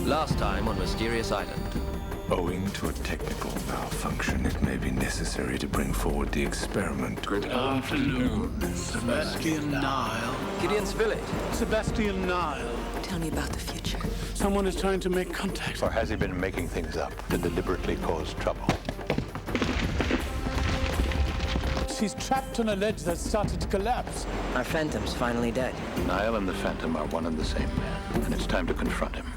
Last time on Mysterious Island. Owing to a technical malfunction, it may be necessary to bring forward the experiment. Good afternoon, Sebastian Nile. Gideon Spilett. Sebastian Nile. Tell me about the future. Someone is trying to make contact. Or has he been making things up to deliberately cause trouble? She's trapped on a ledge that started to collapse. Our Phantom's finally dead. Nile and the Phantom are one and the same man, and it's time to confront him.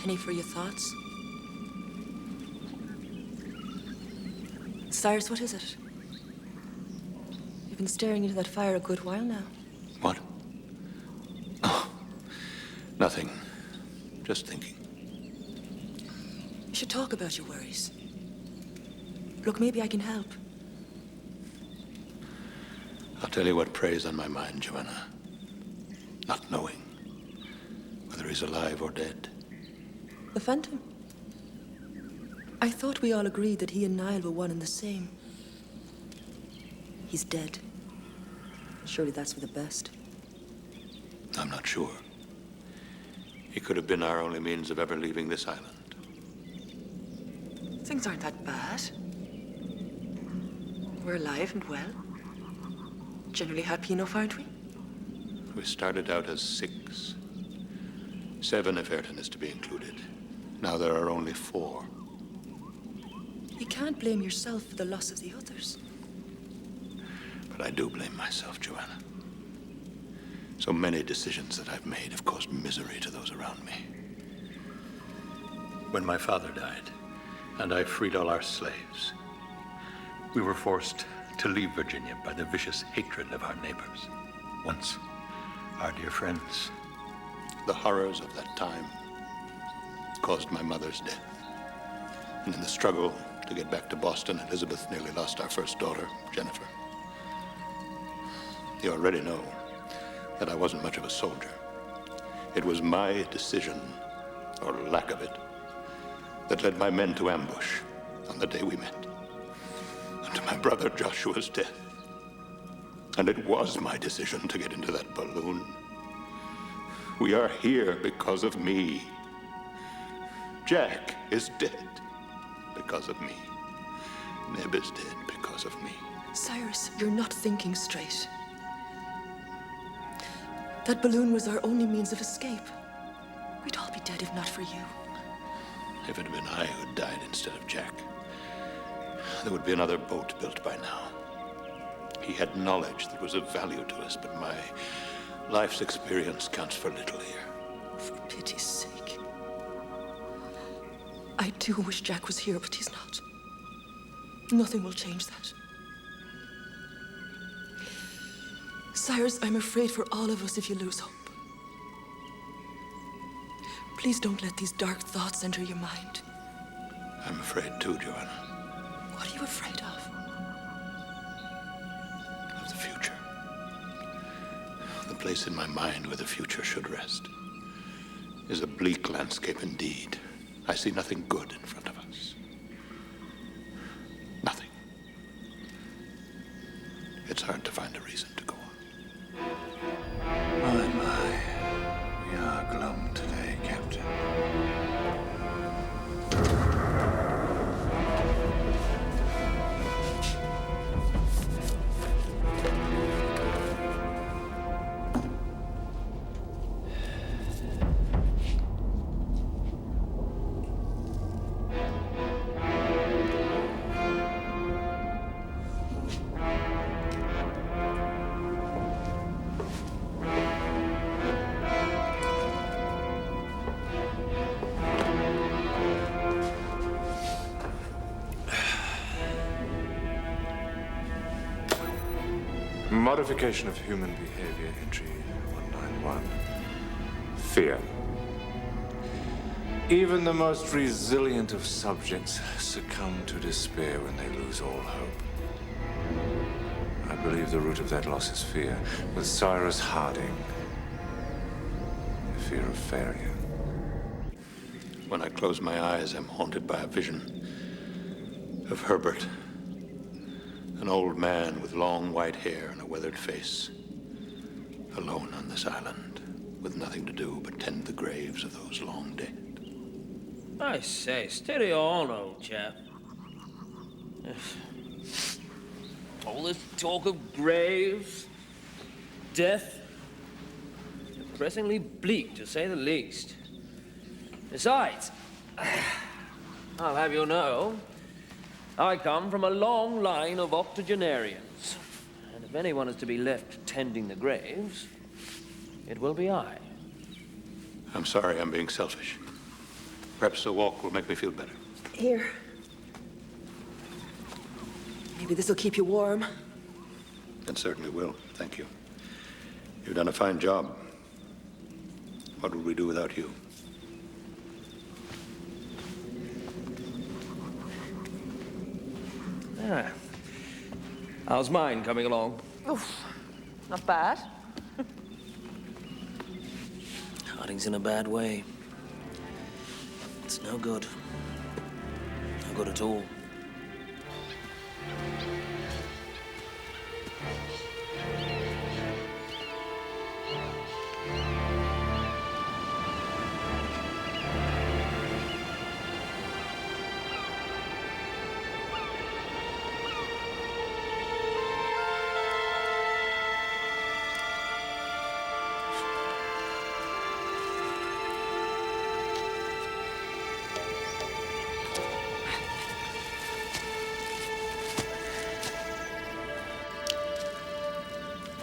Penny for your thoughts? Cyrus, what is it? You've been staring into that fire a good while now. What? Oh, nothing. Just thinking. You should talk about your worries. Look, maybe I can help. I'll tell you what preys on my mind, Joanna. Not knowing whether he's alive or dead. The Phantom? I thought we all agreed that he and Nile were one and the same. He's dead. Surely that's for the best. I'm not sure. He could have been our only means of ever leaving this island. Things aren't that bad. We're alive and well. Generally happy enough, aren't we? We started out as 6. 7 if Ayrton is to be included. Now there are only 4. You can't blame yourself for the loss of the others. But I do blame myself, Joanna. So many decisions that I've made have caused misery to those around me. When my father died, and I freed all our slaves, we were forced to leave Virginia by the vicious hatred of our neighbors. Once, our dear friends. The horrors of that time caused my mother's death. And in the struggle to get back to Boston, Elizabeth nearly lost our first daughter, Jennifer. You already know that I wasn't much of a soldier. It was my decision, or lack of it, that led my men to ambush on the day we met, and to my brother Joshua's death. And it was my decision to get into that balloon. We are here because of me. Jack is dead because of me. Neb is dead because of me. Cyrus, you're not thinking straight. That balloon was our only means of escape. We'd all be dead if not for you. If it had been I who died instead of Jack, there would be another boat built by now. He had knowledge that was of value to us, but my life's experience counts for little here. For pity's sake. I do wish Jack was here, but he's not. Nothing will change that. Cyrus, I'm afraid for all of us if you lose hope. Please don't let these dark thoughts enter your mind. I'm afraid too, Joanna. What are you afraid of? Of the future. The place in my mind where the future should rest is a bleak landscape indeed. I see nothing good in front of us. Nothing. It's hard to find a reason to go on. My. We are glum today, Captain. Modification of human behavior, entry 191. Fear. Even the most resilient of subjects succumb to despair when they lose all hope. I believe the root of that loss is fear. With Cyrus Harding, the fear of failure. When I close my eyes, I'm haunted by a vision of Herbert. An old man with long white hair and a weathered face. Alone on this island, with nothing to do but tend the graves of those long dead. I say, steady on, old chap. All this talk of graves, death, depressingly bleak, to say the least. Besides, I'll have you know, I come from a long line of octogenarians, and if anyone is to be left tending the graves, it will be I. I'm sorry I'm being selfish. Perhaps a walk will make me feel better. Here. Maybe this will keep you warm. It certainly will, thank you. You've done a fine job. What would we do without you? Ah. How's mine coming along? Oof, not bad. Harding's in a bad way. It's no good. No good at all.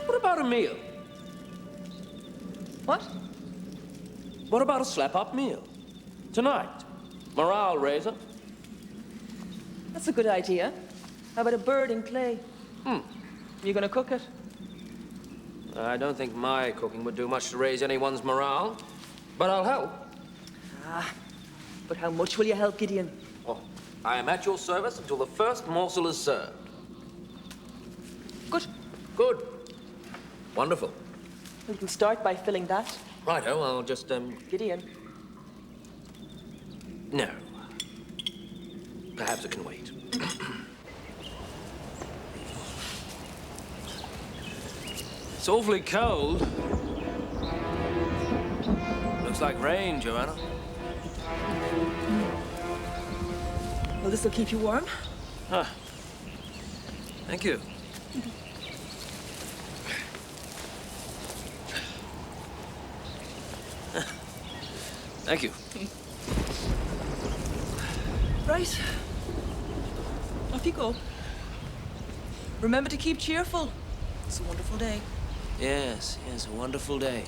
What about a meal? What? What about a slap-up meal? Tonight. Morale raiser. That's a good idea. How about a bird in clay? You gonna cook it? I don't think my cooking would do much to raise anyone's morale, but I'll help. But how much will you help, Gideon? Oh, I am at your service until the first morsel is served. Good. Good. Wonderful. We can start by filling that. Righto, I'll just, Gideon. No. Perhaps it can wait. It's awfully cold. Looks like rain, Joanna. Well, this will keep you warm. Ah. Thank you. Thank you. Right. Off you go. Remember to keep cheerful. It's a wonderful day. Yes, a wonderful day.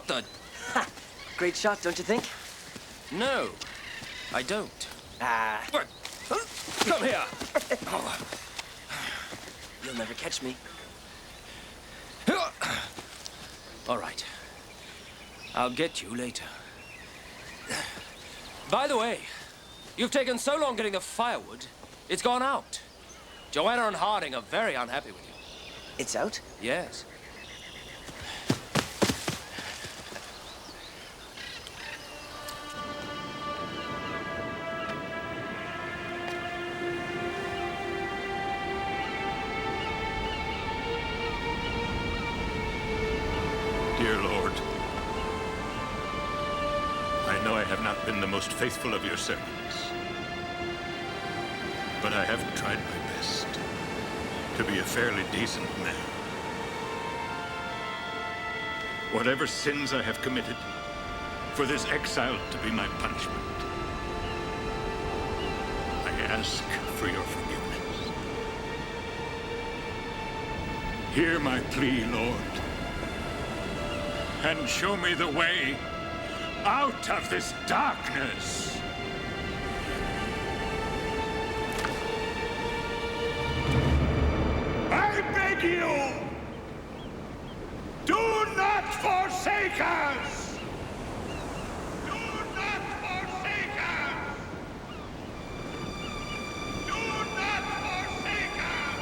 What the? Ha! Great shot, don't you think? No, I don't. Ah, What? Come here. you'll never catch me. All right. I'll get you later. By the way, you've taken so long getting the firewood, it's gone out. Joanna and Harding are very unhappy with you. It's out? Yes. Dear Lord, I know I have not been the most faithful of your servants, but I have tried my best to be a fairly decent man. Whatever sins I have committed, for this exile to be my punishment, I ask for your forgiveness. Hear my plea, Lord, and show me the way out of this darkness. I beg you, do not forsake us! Do not forsake us! Do not forsake us!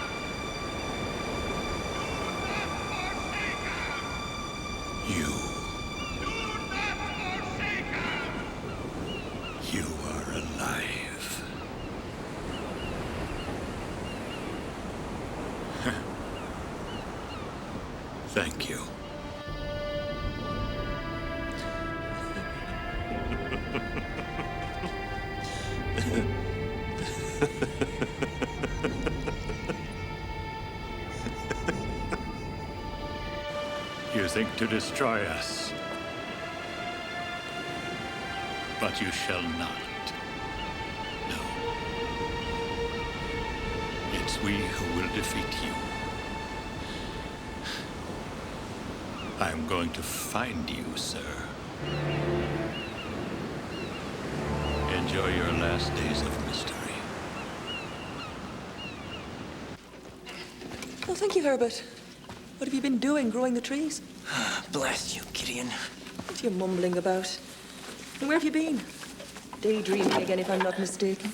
Do not forsake us! You. Do not forsake us! You are alive. Thank you. You think to destroy us, but you shall not. No. It's we who will defeat you. I'm going to find you, sir. Enjoy your last days of mystery. Oh, thank you, Herbert. What have you been doing, growing the trees? Bless you, Gideon. What are you mumbling about? And where have you been? Daydreaming again, if I'm not mistaken.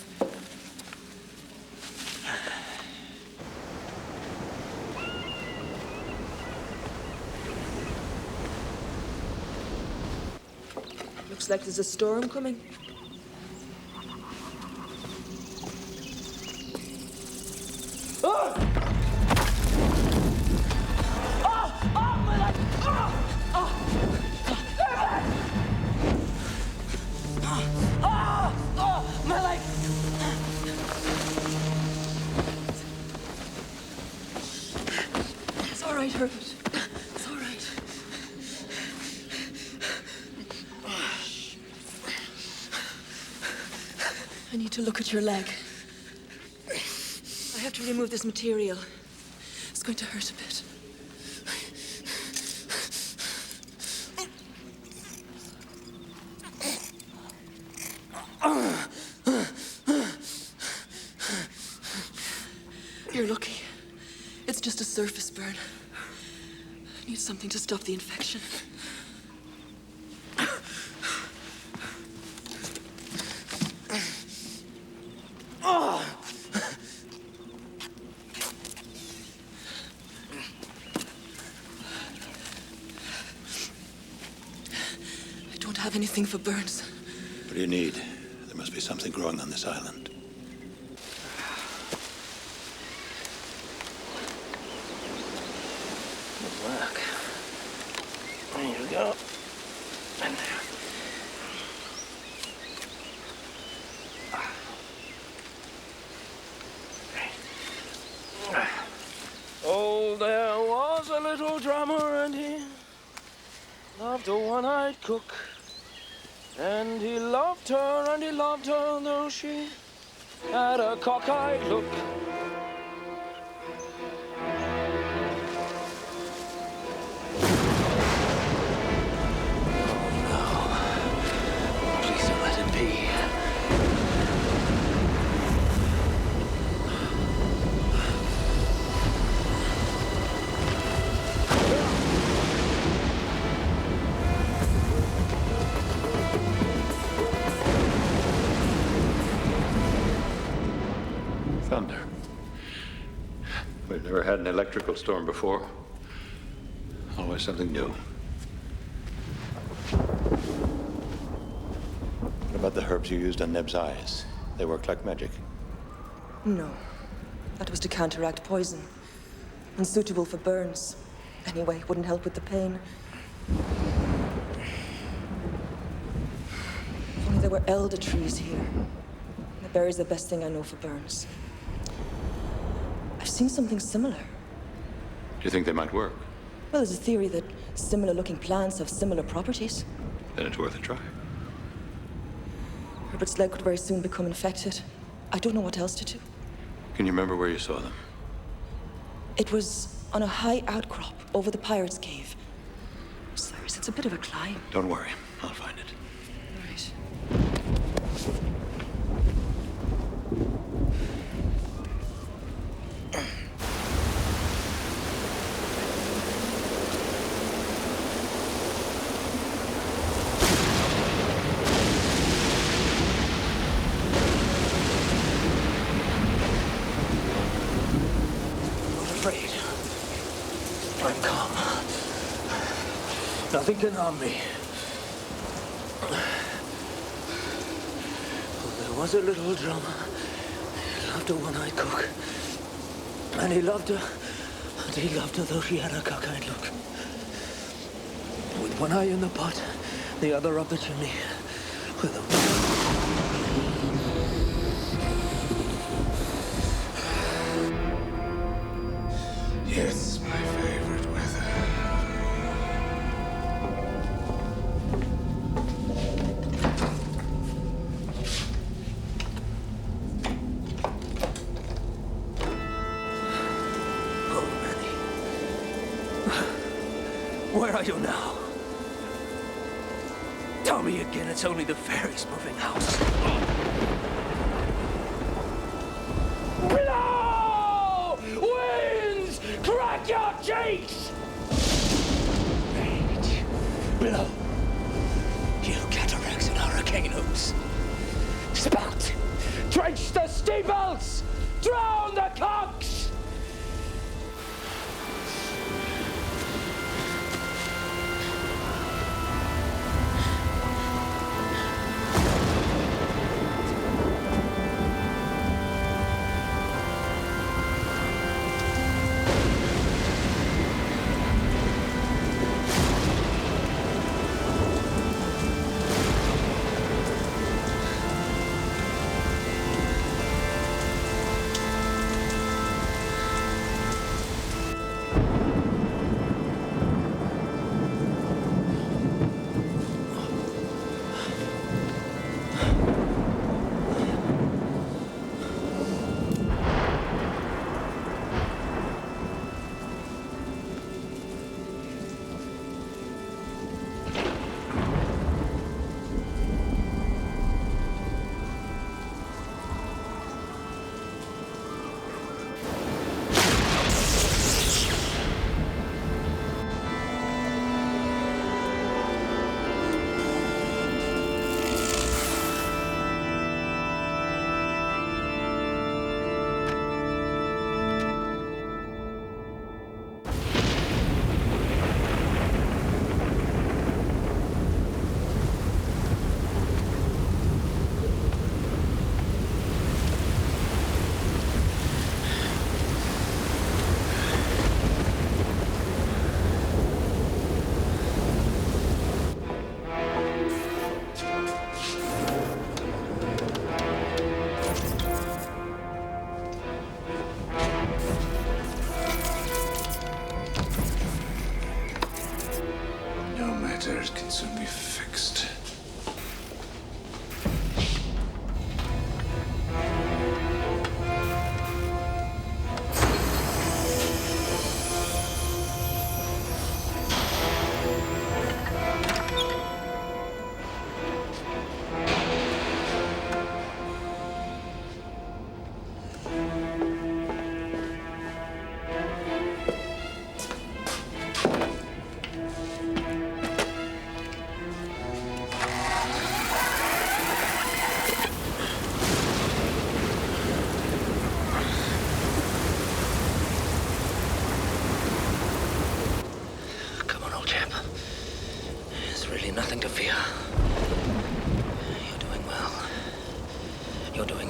Looks like there's a storm coming. My leg! It's all right, Herbert. It's all right. I need to look at your leg. I have to remove this material. It's going to hurt a bit. You're lucky. It's just a surface burn. I need something to stop the infection. I don't have anything for burns. What do you need? There must be something growing on this island. Look. There you go. And there. Oh, there was a little drummer and he loved a one-eyed cook. And he loved her though she had a cockeyed look. Never had an electrical storm before. Always something new. What about the herbs you used on Neb's eyes? They worked like magic. No. That was to counteract poison. Unsuitable for burns. Anyway, wouldn't help with the pain. If only there were elder trees here. The berry's the best thing I know for burns. I've seen something similar. Do you think they might work? Well, there's a theory that similar-looking plants have similar properties. Then it's worth a try. Herbert's leg could very soon become infected. I don't know what else to do. Can you remember where you saw them? It was on a high outcrop over the Pirate's Cave. Cyrus, it's a bit of a climb. Don't worry. I'll find it. Right. Nothing can harm me. Oh, there was a little drummer. He loved a one-eyed cook. And he loved her though she had a cockeyed look. With one eye in the pot, the other up the chimney. With Yes, my favorite weather. Where are you now? Tell me again it's only the fairies moving house. Blow! Winds! Crack your cheeks! Rage. Blow. You cataracts and hurricanes. Spout! Drench the steeples! Drown the cocks!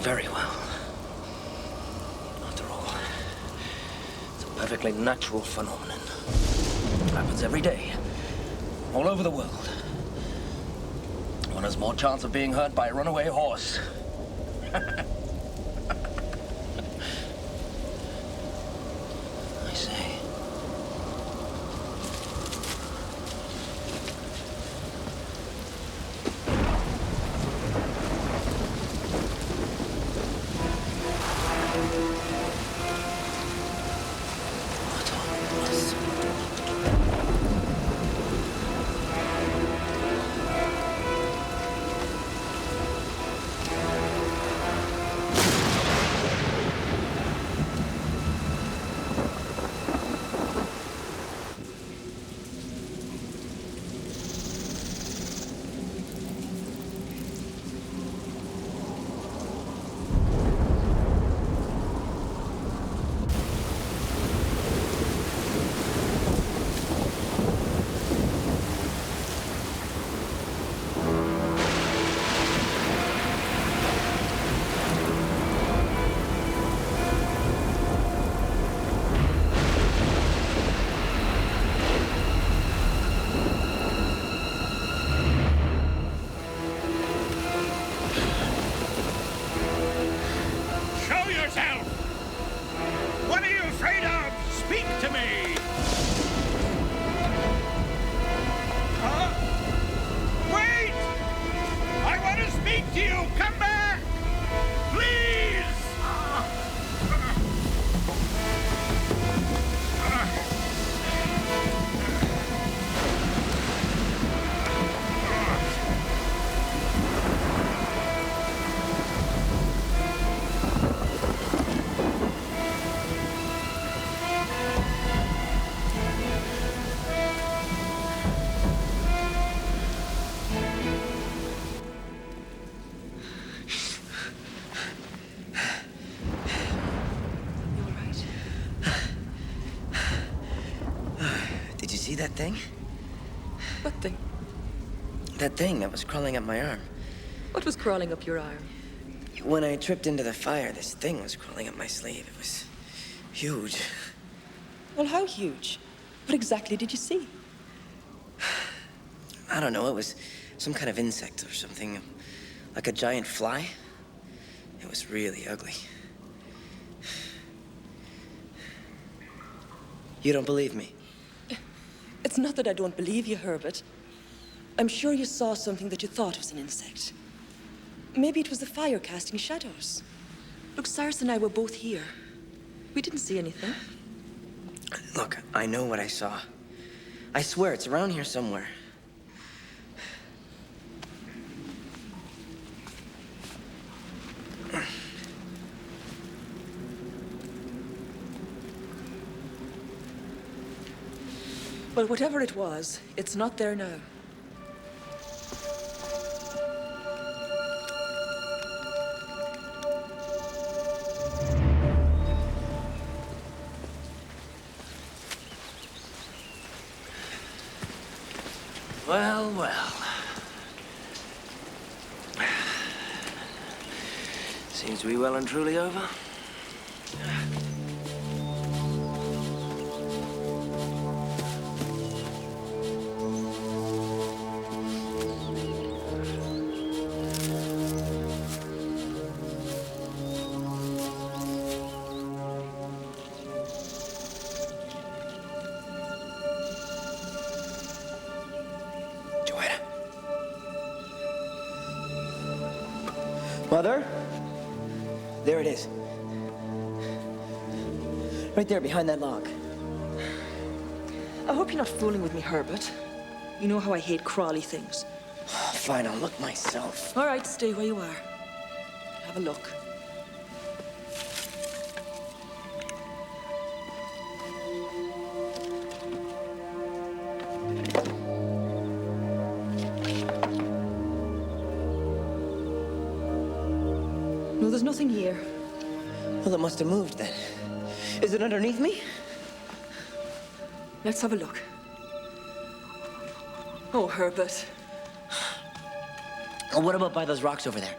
Very well. After all, it's a perfectly natural phenomenon. It happens every day, all over the world. One has more chance of being hurt by a runaway horse. I say. See that thing? What thing? That thing that was crawling up my arm. What was crawling up your arm? When I tripped into the fire, this thing was crawling up my sleeve. It was huge. Well, how huge? What exactly did you see? I don't know. It was some kind of insect or something. Like a giant fly. It was really ugly. You don't believe me? It's not that I don't believe you, Herbert. I'm sure you saw something that you thought was an insect. Maybe it was the fire casting shadows. Look, Cyrus and I were both here. We didn't see anything. Look, I know what I saw. I swear it's around here somewhere. Well, whatever it was, it's not there now. Well, well. Seems to be well and truly over. Joanna? Mother? There it is. Right there, behind that log. I hope you're not fooling with me, Herbert. You know how I hate crawly things. Fine, I'll look myself. All right, stay where you are. Have a look. No, there's nothing here. Well, it must have moved then. Is it underneath me? Let's have a look. Oh, Herbert. Oh, what about by those rocks over there?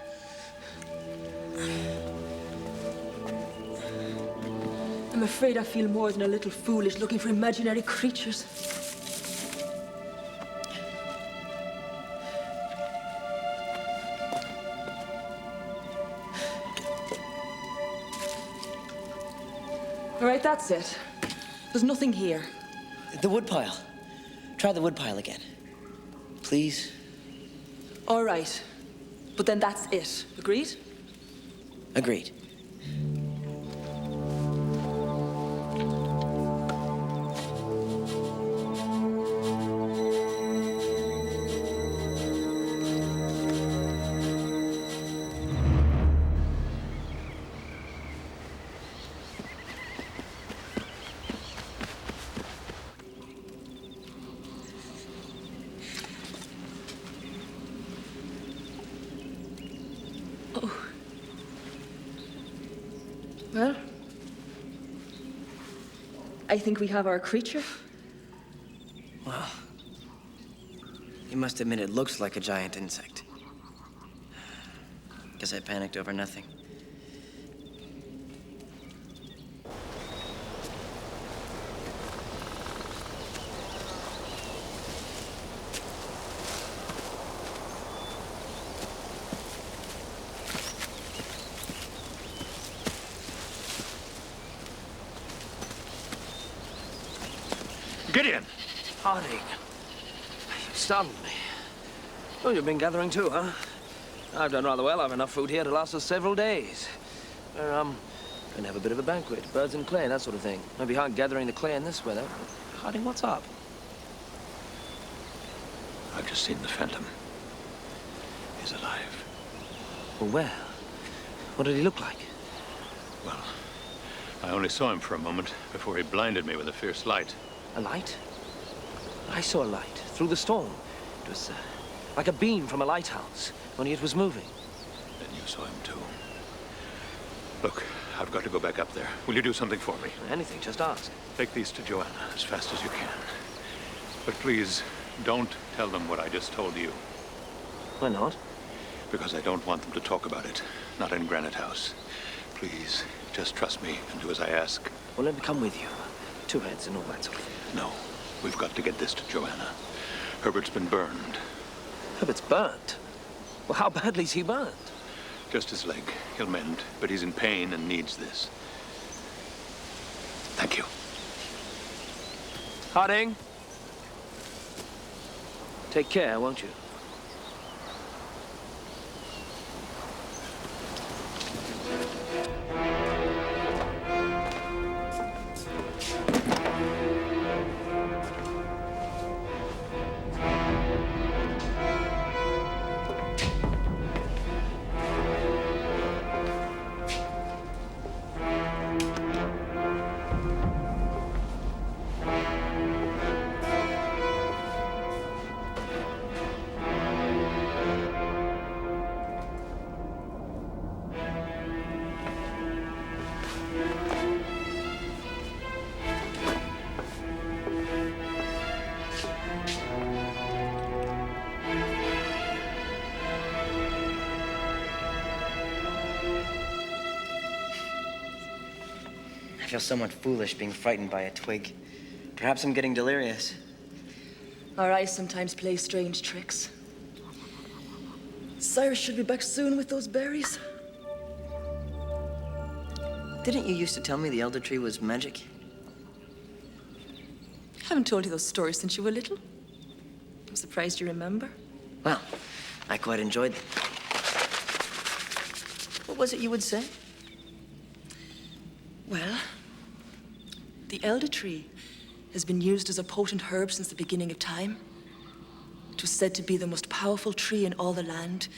afraid I feel more than a little foolish looking for imaginary creatures. All right, that's it. There's nothing here. The woodpile. Try the woodpile again. Please? All right. But then that's it. Agreed? Agreed. Well, I think we have our creature. Well, you must admit it looks like a giant insect. Guess I panicked over nothing. Gideon! Harding. You stunned me. Oh, you've been gathering too, huh? I've done rather well. I've enough food here to last us several days. We're, going to have a bit of a banquet. Birds and clay, that sort of thing. Might be hard gathering the clay in this weather. Harding, what's up? I've just seen the Phantom. He's alive. Well, where? What did he look like? Well, I only saw him for a moment before he blinded me with a fierce light. A light? I saw a light through the storm. It was like a beam from a lighthouse, only it was moving. Then you saw him too. Look, I've got to go back up there. Will you do something for me? Anything, just ask. Take these to Joanna as fast as you can. But please, don't tell them what I just told you. Why not? Because I don't want them to talk about it. Not in Granite House. Please, just trust me and do as I ask. Well, let me come with you. Two heads and all that sort of thing. No, we've got to get this to Joanna. Herbert's been burned. Herbert's burnt? Well, how badly is he burnt? Just his leg. He'll mend, but he's in pain and needs this. Thank you. Harding. Take care, won't you? I feel somewhat foolish being frightened by a twig. Perhaps I'm getting delirious. Our eyes sometimes play strange tricks. Cyrus should be back soon with those berries. Didn't you used to tell me the elder tree was magic? I haven't told you those stories since you were little. I'm surprised you remember. Well, I quite enjoyed them. What was it you would say? Well, the elder tree has been used as a potent herb since the beginning of time. It was said to be the most powerful tree in all the land,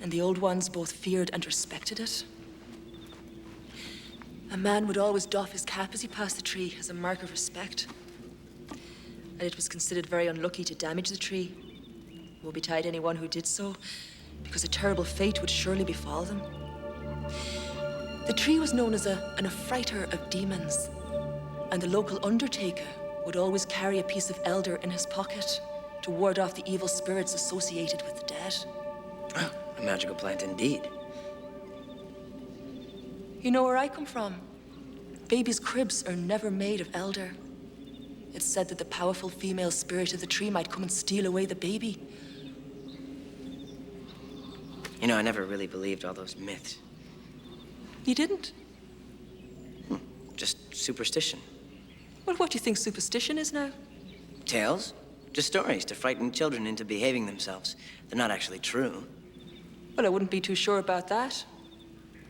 and the old ones both feared and respected it. A man would always doff his cap as he passed the tree as a mark of respect. And it was considered very unlucky to damage the tree. Woe betide anyone who did so, because a terrible fate would surely befall them. The tree was known as an affrighter of demons, and the local undertaker would always carry a piece of elder in his pocket to ward off the evil spirits associated with the dead. Oh, a magical plant indeed. You know where I come from? Babies' cribs are never made of elder. It's said that the powerful female spirit of the tree might come and steal away the baby. You know, I never really believed all those myths. You didn't? Just superstition. Well, what do you think superstition is now? Tales? Just stories to frighten children into behaving themselves. They're not actually true. Well, I wouldn't be too sure about that.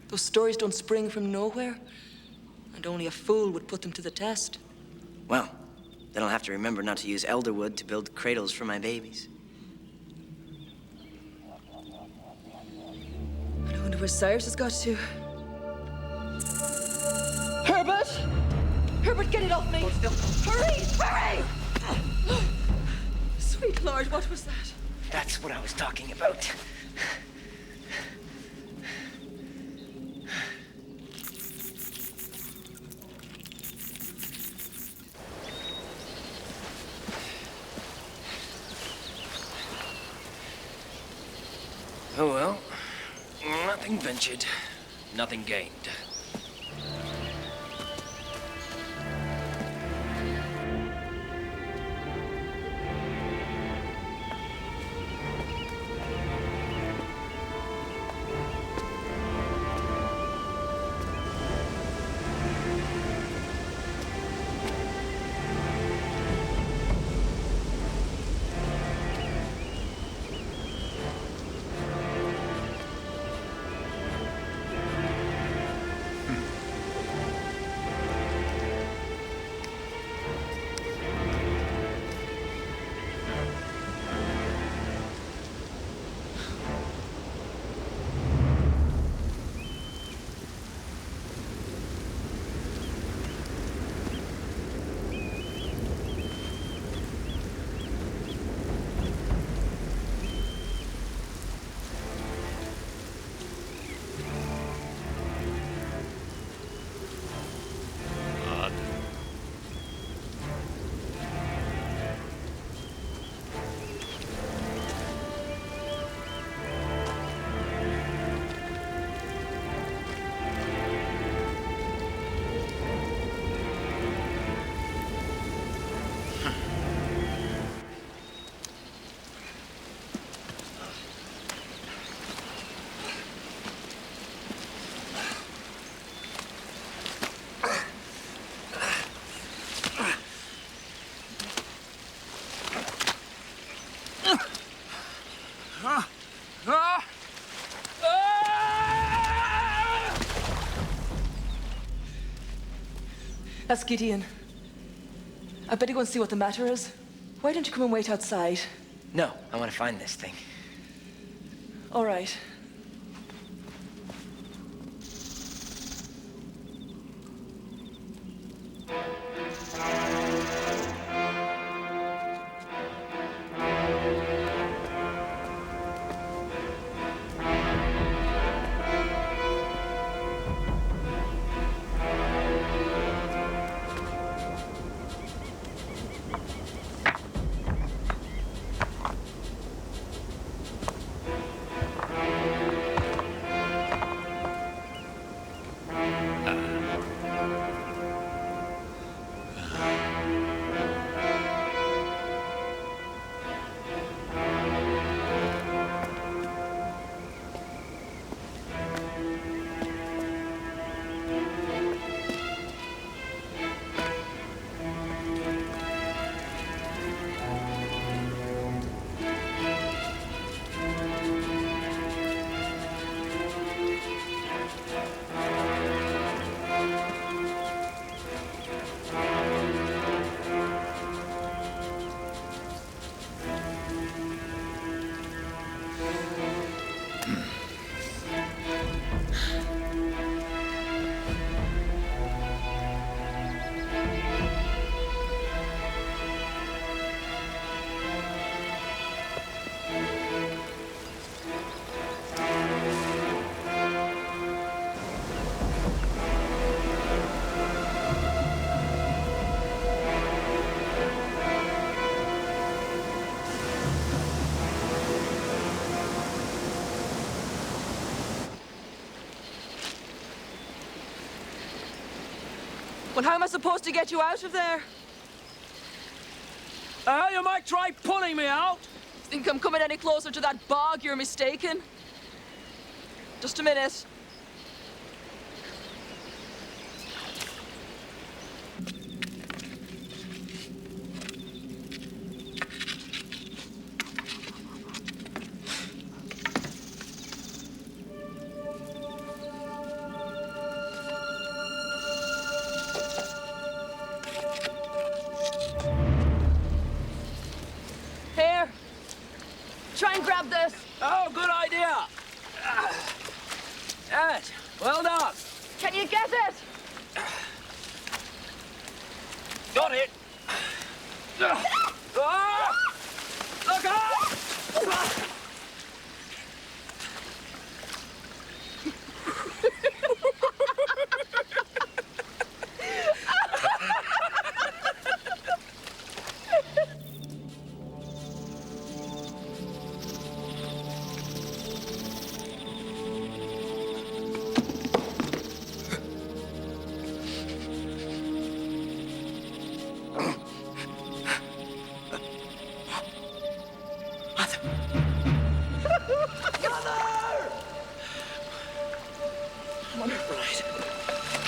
Those stories don't spring from nowhere, and only a fool would put them to the test. Well, then I'll have to remember not to use elder wood to build cradles for my babies. I wonder where Cyrus has got to. Herbert! Herbert, get it off me! Hold still. Hurry! Hurry! Sweet Lord, what was that? That's what I was talking about. Oh well, nothing ventured, nothing gained. That's Gideon. I better go and see what the matter is. Why don't you come and wait outside? No, I want to find this thing. All right. Well, how am I supposed to get you out of there? You might try pulling me out. Think I'm coming any closer to that bog, you're mistaken. Just a minute. Here. Try and grab this. Oh, good idea. Yes, well done. Can you get it? Got it. Look out!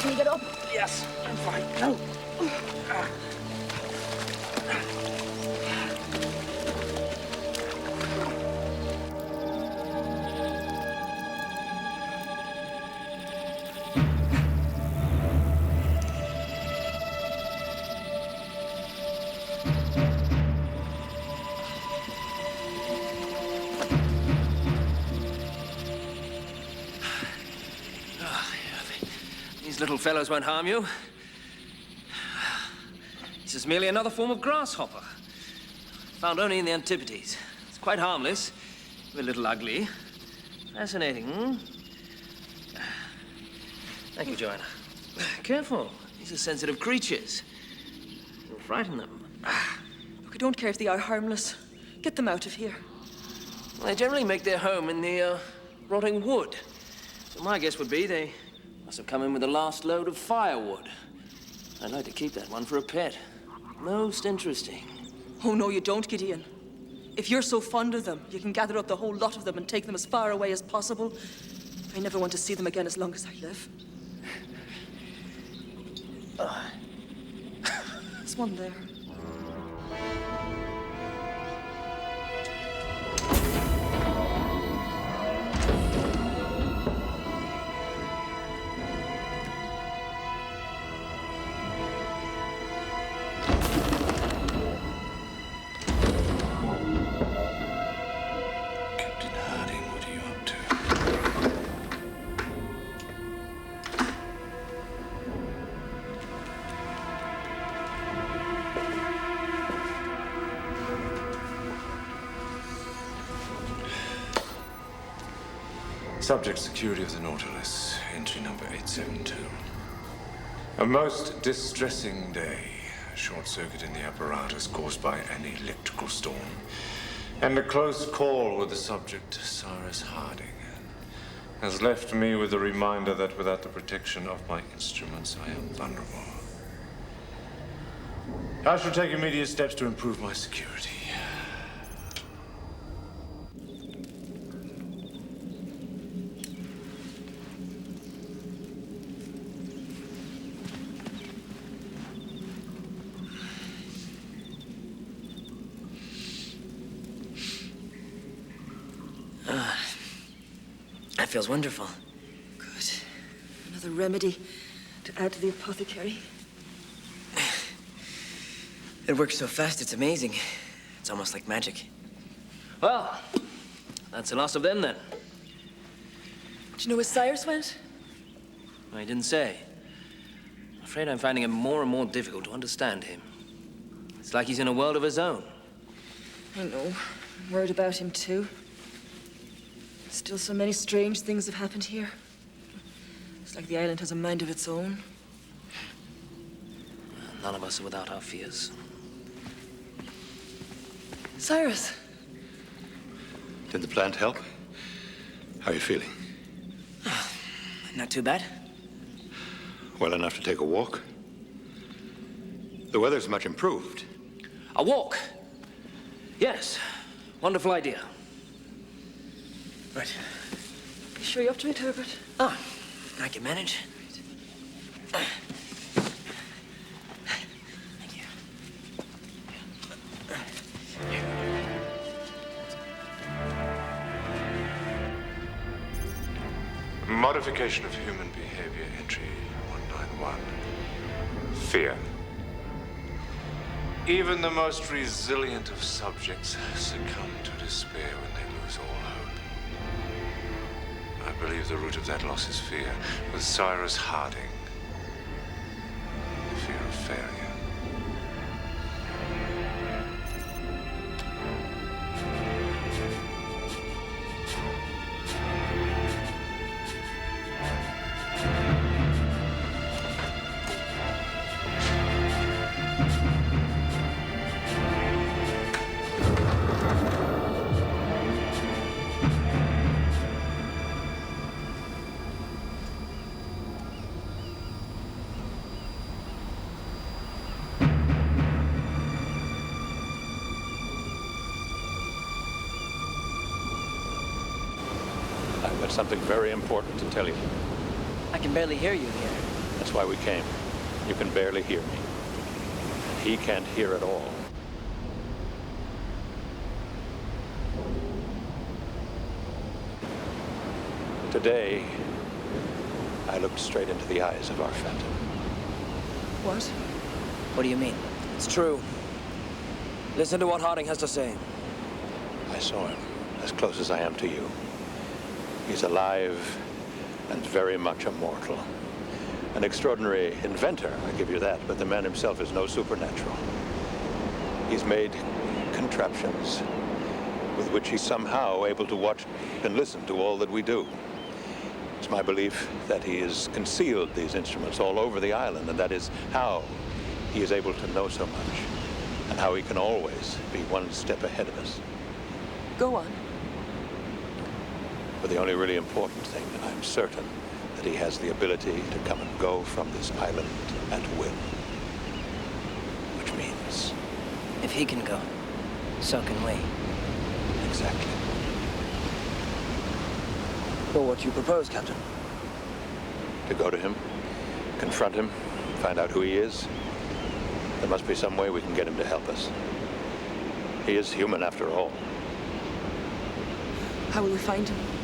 Can you get up? Yes, I'm fine. No. These little fellows won't harm you. This is merely another form of grasshopper. Found only in the Antipodes. It's quite harmless, a little ugly. Fascinating, hmm? Thank you, Joanna. Careful. These are sensitive creatures. You'll frighten them. Look, I don't care if they are harmless. Get them out of here. Well, they generally make their home in the rotting wood. So my guess would be they must have come in with the last load of firewood. I'd like to keep that one for a pet. Most interesting. Oh, no, you don't, Gideon. If you're so fond of them, you can gather up the whole lot of them and take them as far away as possible. I never want to see them again as long as I live. There's one there. Subject security of the Nautilus, entry number 872. A most distressing day. A short circuit in the apparatus caused by an electrical storm. And a close call with the subject, Cyrus Harding, has left me with the reminder that without the protection of my instruments, I am vulnerable. I shall take immediate steps to improve my security. That feels wonderful. Good. Another remedy to add to the apothecary. It works so fast, it's amazing. It's almost like magic. Well, that's the last of them then. Do you know where Cyrus went? I didn't say. I'm afraid I'm finding it more and more difficult to understand him. It's like he's in a world of his own. I know. I'm worried about him, too. Still, so many strange things have happened here. It's like the island has a mind of its own. None of us are without our fears. Cyrus. Did the plant help? How are you feeling? Not too bad. Well enough to take a walk? The weather's much improved. A walk. Yes. Wonderful idea. Right. You sure you're up to it, Herbert? Ah, I can manage. Thank you. Modification of human behavior, entry 191. Fear. Even the most resilient of subjects succumb to despair when they lose all hope. I believe the root of that loss is fear, with Cyrus Harding. Fear of failure. I've got something very important to tell you. I can barely hear you here. That's why we came. You can barely hear me. He can't hear at all. Today, I looked straight into the eyes of our phantom. What? What do you mean? It's true. Listen to what Harding has to say. I saw him, as close as I am to you. He's alive and very much immortal. An extraordinary inventor, I give you that, but the man himself is no supernatural. He's made contraptions with which he's somehow able to watch and listen to all that we do. It's my belief that he has concealed these instruments all over the island, and that is how he is able to know so much, and how he can always be one step ahead of us. Go on. But the only really important thing, and I'm certain that he has the ability to come and go from this island at will. Which means... If he can go, so can we. Exactly. Well, what do you propose, Captain? To go to him, confront him, find out who he is. There must be some way we can get him to help us. He is human after all. How will we find him?